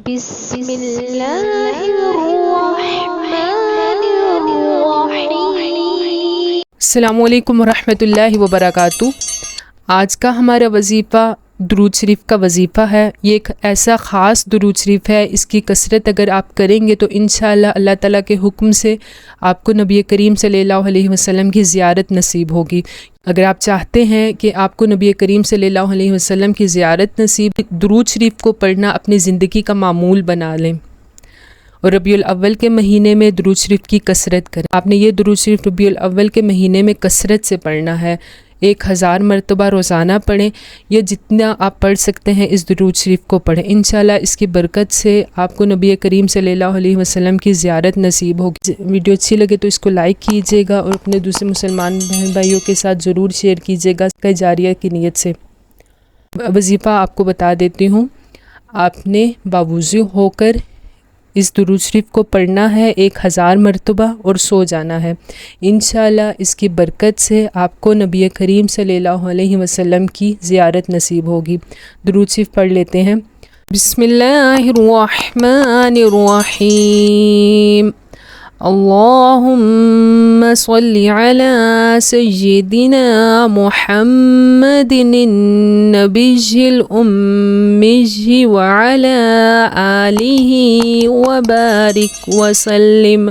بسم اللہ الرحمن الرحیم۔ السلام علیکم ورحمۃ اللہ وبرکاتہ۔ آج کا ہمارا وظیفہ درود شریف کا وظیفہ ہے۔ یہ ایک ایسا خاص درود شریف ہے، اس کی کثرت اگر آپ کریں گے تو انشاءاللہ اللہ تعالیٰ کے حکم سے آپ کو نبی کریم صلی اللہ علیہ وسلم کی زیارت نصیب ہوگی۔ اگر آپ چاہتے ہیں کہ آپ کو نبی کریم صلی اللہ علیہ وسلم کی زیارت نصیب، درود شریف کو پڑھنا اپنی زندگی کا معمول بنا لیں اور ربیع الاول کے مہینے میں درود شریف کی کثرت کریں۔ آپ نے یہ درود شریف ربیع الاول کے مہینے میں کثرت سے پڑھنا ہے، 1000 مرتبہ روزانہ پڑھیں، یا جتنا آپ پڑھ سکتے ہیں اس درود شریف کو پڑھیں۔ انشاءاللہ اس کی برکت سے آپ کو نبی کریم صلی اللہ علیہ وسلم کی زیارت نصیب ہوگی۔ ویڈیو اچھی لگے تو اس کو لائک کیجیے گا اور اپنے دوسرے مسلمان بہن بھائیوں کے ساتھ ضرور شیئر کیجیے گا صدقہ جاریہ کی نیت سے۔ وظیفہ آپ کو بتا دیتی ہوں، آپ نے باوضو ہو کر اس درود شریف کو پڑھنا ہے 1000 مرتبہ اور سو جانا ہے۔ انشاءاللہ اس کی برکت سے آپ کو نبی کریم صلی اللہ علیہ وسلم کی زیارت نصیب ہوگی۔ درود شریف پڑھ لیتے ہیں۔ بسم اللہ الرحمن الرحیم۔ اللہم صلی علی سیدنا محمد النبی الأمی وعلی آلہ وبارک وسلم۔